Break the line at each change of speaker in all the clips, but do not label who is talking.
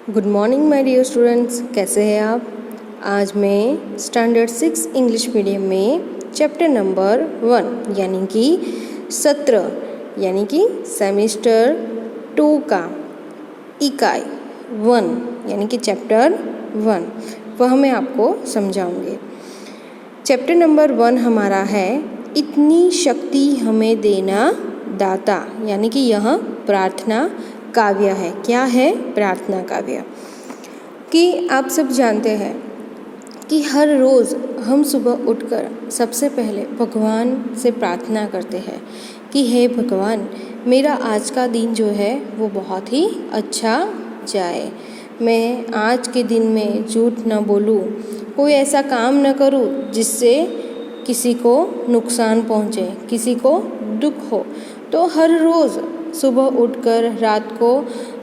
Good morning my dear students, कैसे हैं आप। आज मैं स्टैंडर्ड 6 इंग्लिश मीडियम में चैप्टर नंबर 1 यानी कि सत्र यानी कि सेमेस्टर 2 का इकाई 1 यानी कि चैप्टर 1 वह मैं आपको समझाऊंगी। चैप्टर नंबर 1 हमारा है इतनी शक्ति हमें देना दाता, यानी कि यह प्रार्थना काव्य है। क्या है? प्रार्थना काव्य। कि आप सब जानते हैं कि हर रोज़ हम सुबह उठकर सबसे पहले भगवान से प्रार्थना करते हैं कि हे भगवान, मेरा आज का दिन जो है वो बहुत ही अच्छा जाए। मैं आज के दिन में झूठ न बोलूं, कोई ऐसा काम न करूं जिससे किसी को नुकसान पहुंचे, किसी को दुख हो। तो हर रोज़ सुबह उठकर रात को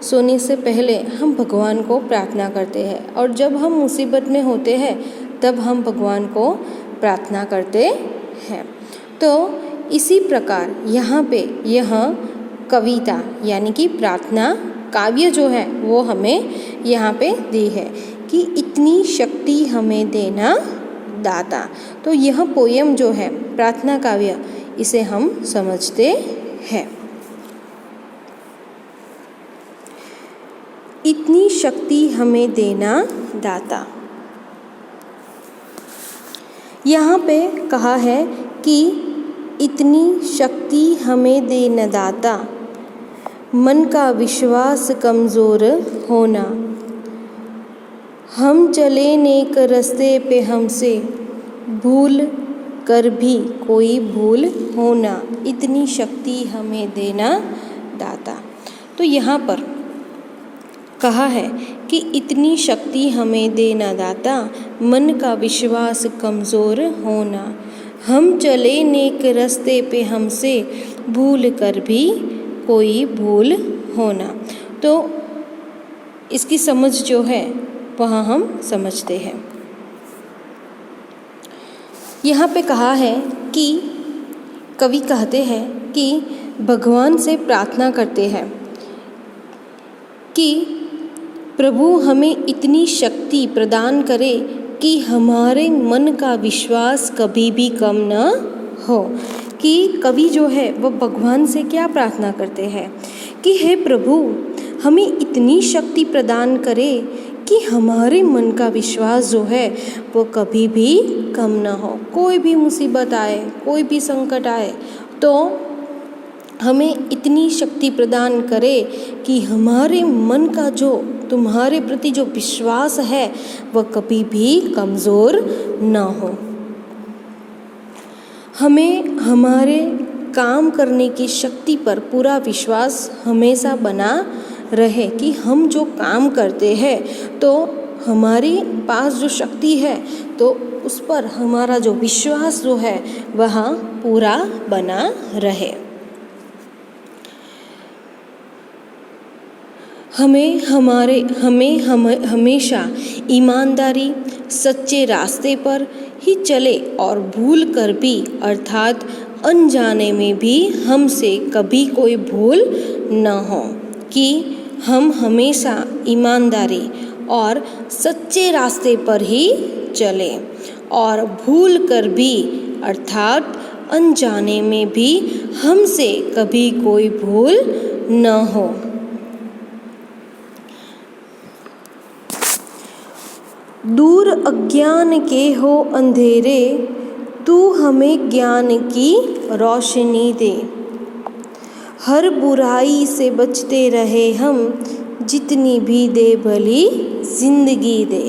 सोने से पहले हम भगवान को प्रार्थना करते हैं, और जब हम मुसीबत में होते हैं तब हम भगवान को प्रार्थना करते हैं। तो इसी प्रकार यहाँ पे यह कविता यानी कि प्रार्थना काव्य जो है वो हमें यहाँ पे दी है कि इतनी शक्ति हमें देना दाता। तो यह पोयम जो है प्रार्थना काव्य, इसे हम समझते हैं। इतनी शक्ति हमें देना दाता। यहाँ पे कहा है कि इतनी शक्ति हमें देना दाता, मन का विश्वास कमज़ोर होना, हम चले नेक रास्ते पे हमसे भूल कर भी कोई भूल होना, इतनी शक्ति हमें देना दाता। तो यहाँ पर कहा है कि इतनी शक्ति हमें देना दाता, मन का विश्वास कमज़ोर होना, हम चले नेक रास्ते पे हमसे भूल कर भी कोई भूल होना। तो इसकी समझ जो है वह हम समझते हैं। यहाँ पे कहा है कि कवि कहते हैं कि भगवान से प्रार्थना करते हैं कि प्रभु हमें इतनी शक्ति प्रदान करे कि हमारे मन का विश्वास कभी भी कम न हो। कि कवि जो है वह भगवान से क्या प्रार्थना करते हैं कि हे प्रभु, हमें इतनी शक्ति प्रदान करे कि हमारे मन का विश्वास जो है वो कभी भी कम न हो। कोई भी मुसीबत आए, कोई भी संकट आए तो हमें इतनी शक्ति प्रदान करे कि हमारे मन का जो तुम्हारे प्रति जो विश्वास है वह कभी भी कमज़ोर न हो। हमें हमारे काम करने की शक्ति पर पूरा विश्वास हमेशा बना रहे कि हम जो काम करते हैं तो हमारे पास जो शक्ति है तो उस पर हमारा जो विश्वास जो है वह पूरा बना रहे। हमें हमेशा ईमानदारी सच्चे रास्ते पर ही चले, और भूल कर भी अर्थात अनजाने में भी हमसे कभी कोई भूल न हो। कि हम हमेशा ईमानदारी और सच्चे रास्ते पर ही चले, और भूल कर भी अर्थात अनजाने में भी हमसे कभी कोई भूल न हो। दूर अज्ञान के हो अंधेरे, तू हमें ज्ञान की रोशनी दे, हर बुराई से बचते रहे हम, जितनी भी दे भली जिंदगी दे,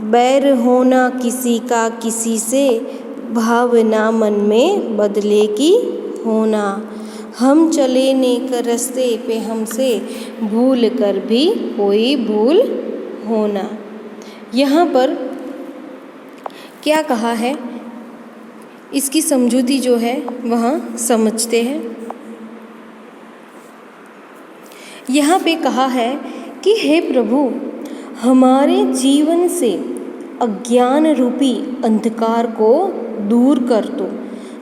बैर होना किसी का किसी से, भावना मन में बदले की होना, हम चले नेक रास्ते पे हमसे भूल कर भी कोई भूल होना। यहाँ पर क्या कहा है, इसकी समझूती जो है वह समझते हैं। यहाँ पे कहा है कि हे प्रभु, हमारे जीवन से अज्ञान रूपी अंधकार को दूर कर दो,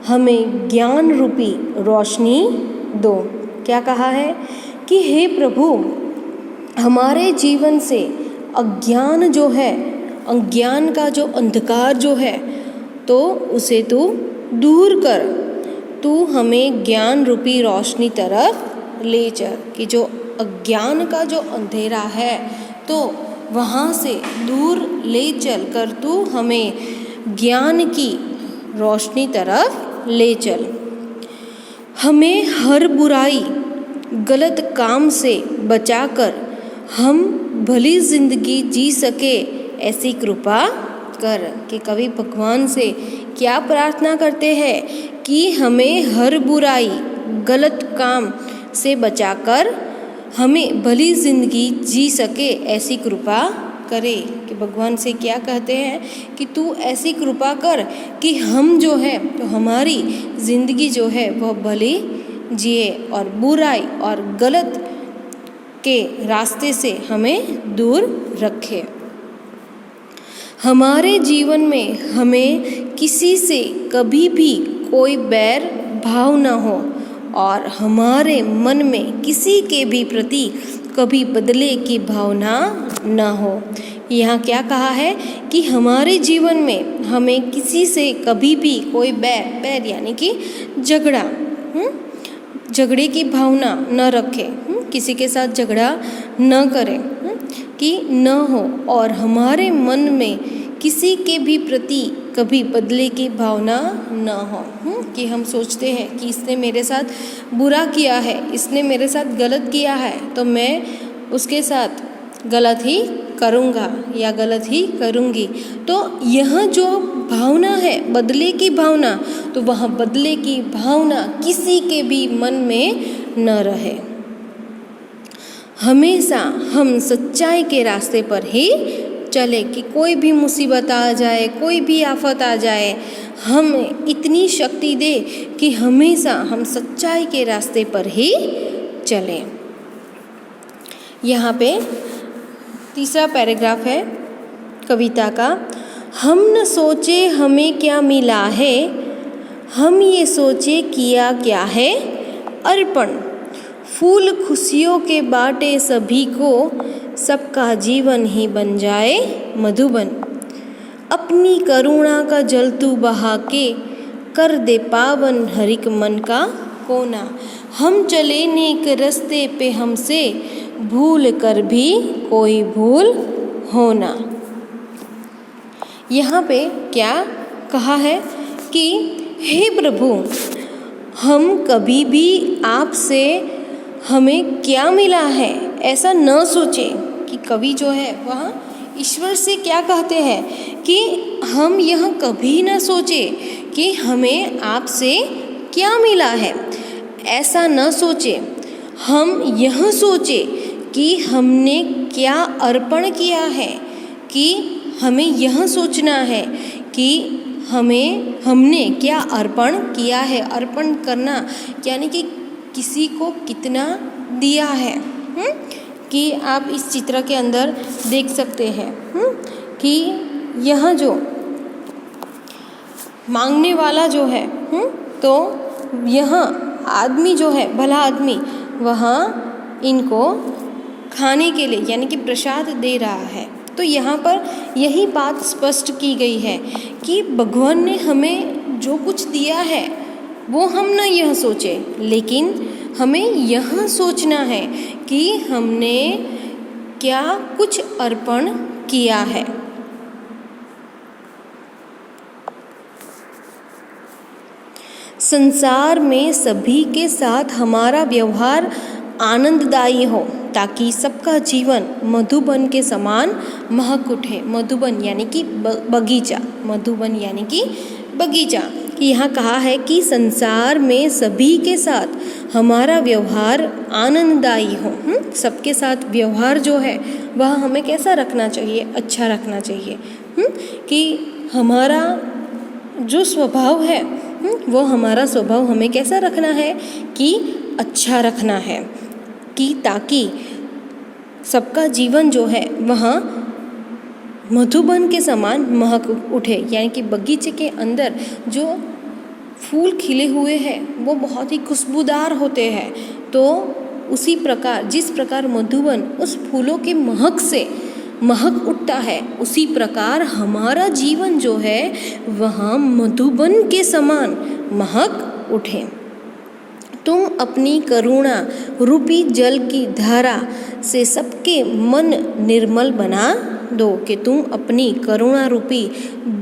हमें ज्ञान रूपी रोशनी दो। क्या कहा है कि हे प्रभु, हमारे जीवन से अज्ञान जो है, अज्ञान का जो अंधकार जो है, तो उसे तू दूर कर। तू हमें ज्ञान रूपी रोशनी तरफ ले चल, कि जो अज्ञान का जो अंधेरा है तो वहाँ से दूर ले चल कर तू हमें ज्ञान की रोशनी तरफ ले चल। हमें हर बुराई गलत काम से बचाकर हम भली जिंदगी जी सके ऐसी कृपा कर। कि कवि भगवान से क्या प्रार्थना करते हैं कि हमें हर बुराई गलत काम से बचाकर हमें भली जिंदगी जी सके ऐसी कृपा करे। कि भगवान से क्या कहते हैं कि तू ऐसी कृपा कर कि हम जो है तो हमारी ज़िंदगी जो है वह भली जिए और बुराई और गलत के रास्ते से हमें दूर रखे। हमारे जीवन में हमें किसी से कभी भी कोई बैर भाव न हो और हमारे मन में किसी के भी प्रति कभी बदले की भावना न हो। यहाँ क्या कहा है कि हमारे जीवन में हमें किसी से कभी भी कोई बैर यानी कि झगड़े की भावना न रखें, किसी के साथ झगड़ा न करें कि न हो, और हमारे मन में किसी के भी प्रति कभी बदले की भावना न हो। कि हम सोचते हैं कि इसने मेरे साथ बुरा किया है, इसने मेरे साथ गलत किया है, तो मैं उसके साथ गलत ही करूँगा या गलत ही करूँगी। तो यह जो भावना है बदले की भावना, तो वह बदले की भावना किसी के भी मन में न रहे। हमेशा हम सच्चाई के रास्ते पर ही चले। कि कोई भी मुसीबत आ जाए, कोई भी आफत आ जाए, हमें इतनी शक्ति दे कि हमेशा हम सच्चाई के रास्ते पर ही चलें। यहाँ पे तीसरा पैराग्राफ है कविता का। हम न सोचे हमें क्या मिला है, हम ये सोचे किया क्या है अर्पण। फूल खुशियों के बाटे सभी को, सबका जीवन ही बन जाए मधुबन। अपनी करुणा का जल तू बहा के, कर दे पावन हर एक मन का कोना। हम चले नेक रास्ते पे हमसे, भूल कर भी कोई भूल होना। यहाँ पे क्या कहा है कि हे प्रभु, हम कभी भी आपसे हमें क्या मिला है ऐसा न सोचें। कि कवि जो है वह ईश्वर से क्या कहते हैं कि हम यह कभी न सोचे कि हमें आपसे क्या मिला है, ऐसा न सोचे। हम यह सोचे कि हमने क्या अर्पण किया है। कि हमें यह सोचना है कि हमने क्या अर्पण किया है। अर्पण करना यानी कि किसी को कितना दिया है। कि आप इस चित्र के अंदर देख सकते हैं कि यह जो मांगने वाला जो है तो यह आदमी जो है भला आदमी, वह इनको खाने के लिए यानी कि प्रसाद दे रहा है। तो यहाँ पर यही बात स्पष्ट की गई है कि भगवान ने हमें जो कुछ दिया है वो हम न यह सोचे, लेकिन हमें यह सोचना है कि हमने क्या कुछ अर्पण किया है। संसार में सभी के साथ हमारा व्यवहार आनंददायी हो, ताकि सबका जीवन मधुबन के समान महक उठे। मधुबन यानी कि बगीचा, मधुबन यानी कि बगीचा। यहाँ कहा है कि संसार में सभी के साथ हमारा व्यवहार आनंददायी हो। सबके साथ व्यवहार जो है वह हमें कैसा रखना चाहिए, अच्छा रखना चाहिए। कि हमारा जो स्वभाव है वो हमारा स्वभाव हमें कैसा रखना है कि अच्छा रखना है, कि ताकि सबका जीवन जो है वह मधुबन के समान महक उठे। यानी कि बगीचे के अंदर जो फूल खिले हुए हैं वो बहुत ही खुशबूदार होते हैं, तो उसी प्रकार जिस प्रकार मधुबन उस फूलों के महक से महक उठता है, उसी प्रकार हमारा जीवन जो है वह मधुबन के समान महक उठे। तुम अपनी करुणा रूपी जल की धारा से सबके मन निर्मल बना दो, कि तुम अपनी करुणा रूपी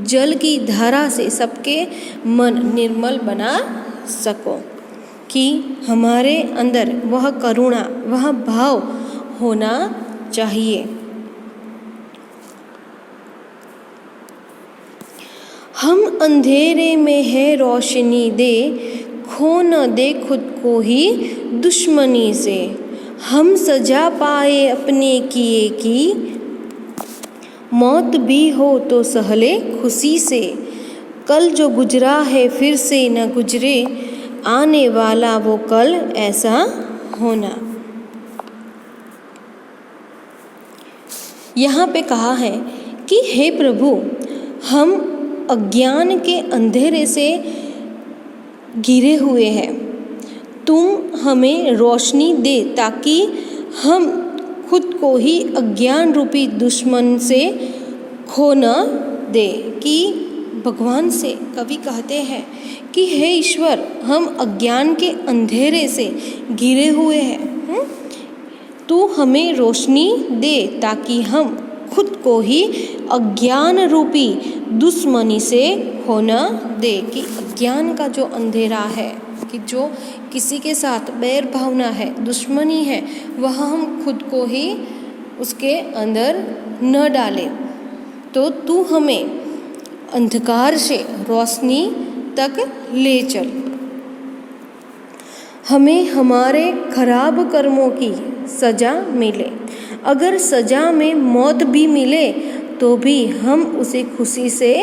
जल की धारा से सबके मन निर्मल बना सको, कि हमारे अंदर वह करुणा वह भाव होना चाहिए। हम अंधेरे में है रोशनी दे, खो न दे खुद को ही दुश्मनी से। हम सजा पाए अपने किए की, मौत भी हो तो सहले खुशी से। कल जो गुजरा है फिर से न गुजरे, आने वाला वो कल ऐसा होना। यहाँ पे कहा है कि हे प्रभु, हम अज्ञान के अंधेरे से घिरे हुए हैं, तुम हमें रोशनी दे ताकि हम खुद को ही अज्ञान रूपी दुश्मन से खो न दे। कि भगवान से कवि कहते हैं कि हे ईश्वर, हम अज्ञान के अंधेरे से घिरे हुए हैं, तू हमें रोशनी दे ताकि हम खुद को ही अज्ञान रूपी दुश्मनी से खो न दे। कि अज्ञान का जो अंधेरा है, कि जो किसी के साथ बैर भावना है, दुश्मनी है, वह हम खुद को ही उसके अंदर न डालें। तो तू हमें अंधकार से रोशनी तक ले चल। हमें हमारे खराब कर्मों की सज़ा मिले, अगर सज़ा में मौत भी मिले तो भी हम उसे खुशी से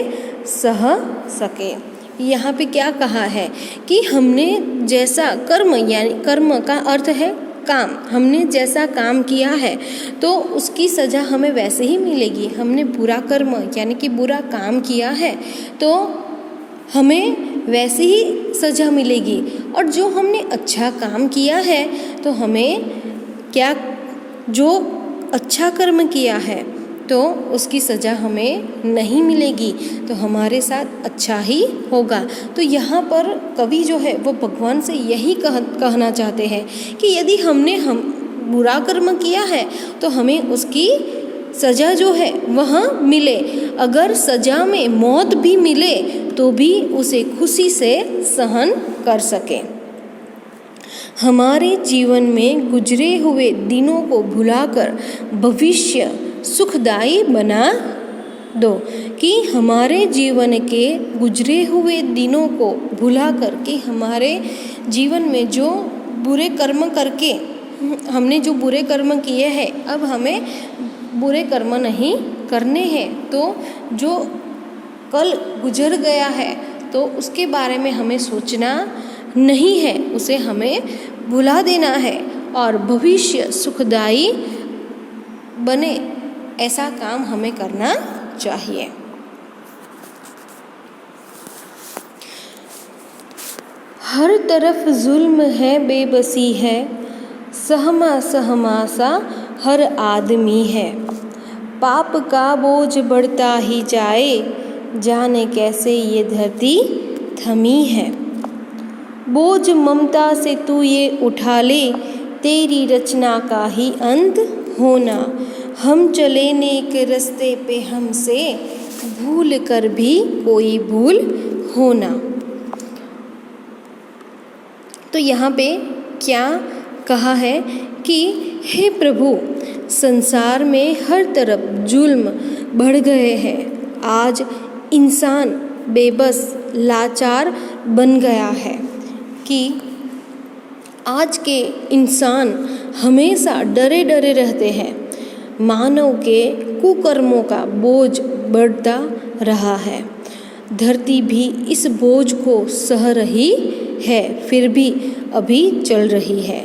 सह सके। यहाँ पे क्या कहा है कि हमने जैसा कर्म, यानी कर्म का अर्थ है काम, हमने जैसा काम किया है तो उसकी सज़ा हमें वैसे ही मिलेगी। हमने बुरा कर्म यानी कि बुरा काम किया है तो हमें वैसे ही सज़ा मिलेगी, और जो हमने अच्छा काम किया है तो हमें क्या, जो अच्छा कर्म किया है तो उसकी सज़ा हमें नहीं मिलेगी, तो हमारे साथ अच्छा ही होगा। तो यहाँ पर कवि जो है वो भगवान से यही कहना चाहते हैं कि यदि हमने बुरा कर्म किया है तो हमें उसकी सज़ा जो है वह मिले, अगर सज़ा में मौत भी मिले तो भी उसे खुशी से सहन कर सके। हमारे जीवन में गुजरे हुए दिनों को भुलाकर भविष्य सुखदायी बना दो। कि हमारे जीवन के गुजरे हुए दिनों को भुला कर के हमारे जीवन में जो बुरे कर्म करके हमने जो बुरे कर्म किए हैं, अब हमें बुरे कर्म नहीं करने हैं। तो जो कल गुजर गया है तो उसके बारे में हमें सोचना नहीं है, उसे हमें भुला देना है और भविष्य सुखदायी बने ऐसा काम हमें करना चाहिए। हर तरफ जुल्म है, बेबसी है, सहमा सहमा सा हर आदमी है। पाप का बोझ बढ़ता ही जाए, जाने कैसे ये धरती थमी है। बोझ ममता से तू ये उठा ले, तेरी रचना का ही अंत होना। हम चले नेक रास्ते पे हमसे, भूल कर भी कोई भूल होना। तो यहाँ पे क्या कहा है कि हे प्रभु, संसार में हर तरफ जुल्म बढ़ गए हैं। आज इंसान बेबस लाचार बन गया है कि आज के इंसान हमेशा डरे डरे रहते हैं। मानव के कुकर्मों का बोझ बढ़ता रहा है। धरती भी इस बोझ को सह रही है, फिर भी अभी चल रही है।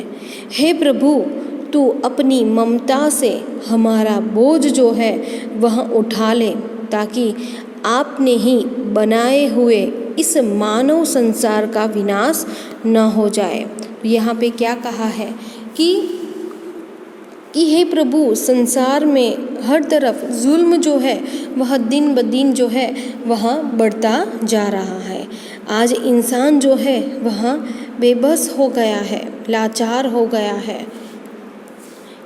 हे प्रभु, तू अपनी ममता से हमारा बोझ जो है वह उठा ले, ताकि आपने ही बनाए हुए इस मानव संसार का विनाश न हो जाए। यहाँ पे क्या कहा है कि हे प्रभु, संसार में हर तरफ जुल्म जो है वह दिन ब दिन जो है वह बढ़ता जा रहा है। आज इंसान जो है वह बेबस हो गया है, लाचार हो गया है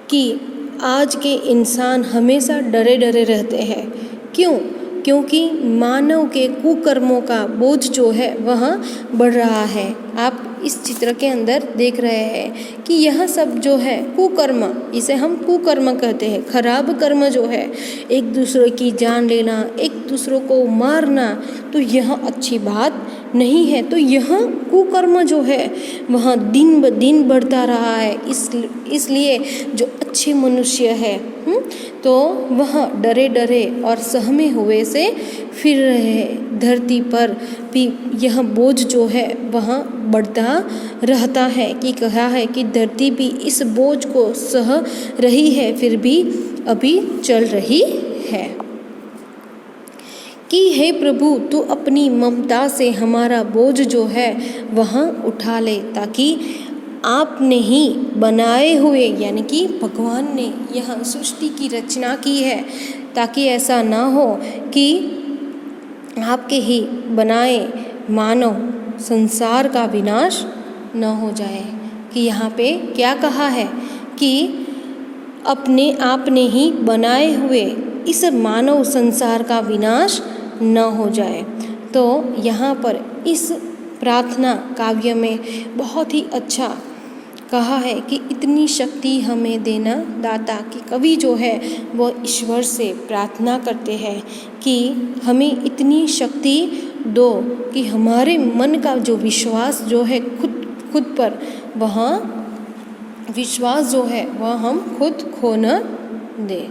कि आज के इंसान हमेशा डरे डरे रहते हैं। क्यों? क्योंकि मानव के कुकर्मों का बोझ जो है वह बढ़ रहा है। आप इस चित्र के अंदर देख रहे हैं कि यह सब जो है कुकर्म, इसे हम कुकर्म कहते हैं। खराब कर्म जो है, एक दूसरे की जान लेना, एक दूसरों को मारना, तो यह अच्छी बात नहीं है। तो यह कुकर्म जो है वह दिन ब दिन बढ़ता रहा है। इसलिए जो अच्छे मनुष्य है तो वह डरे डरे और सहमे हुए से फिर रहे हैं। धरती पर भी यह बोझ जो है वह बढ़ता रहता है। कि कहा है कि धरती भी इस बोझ को सह रही है, फिर भी अभी चल रही है। कि हे प्रभु, तू अपनी ममता से हमारा बोझ जो है वह उठा ले, ताकि आपने ही बनाए हुए, यानी कि भगवान ने यह सृष्टि की रचना की है, ताकि ऐसा ना हो कि आपके ही बनाए मानव संसार का विनाश न हो जाए। कि यहाँ पे क्या कहा है कि अपने आपने ही बनाए हुए इस मानव संसार का विनाश न हो जाए। तो यहाँ पर इस प्रार्थना काव्य में बहुत ही अच्छा कहा है कि इतनी शक्ति हमें देना दाता। कि कवि जो है वो ईश्वर से प्रार्थना करते हैं कि हमें इतनी शक्ति दो कि हमारे मन का जो विश्वास जो है खुद पर, वह विश्वास जो है वह हम खुद खो न दें।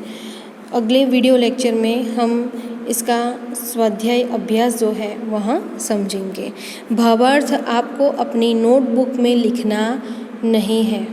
अगले वीडियो लेक्चर में हम इसका स्वाध्याय अभ्यास जो है वह समझेंगे। भावार्थ आपको अपनी नोटबुक में लिखना नहीं है।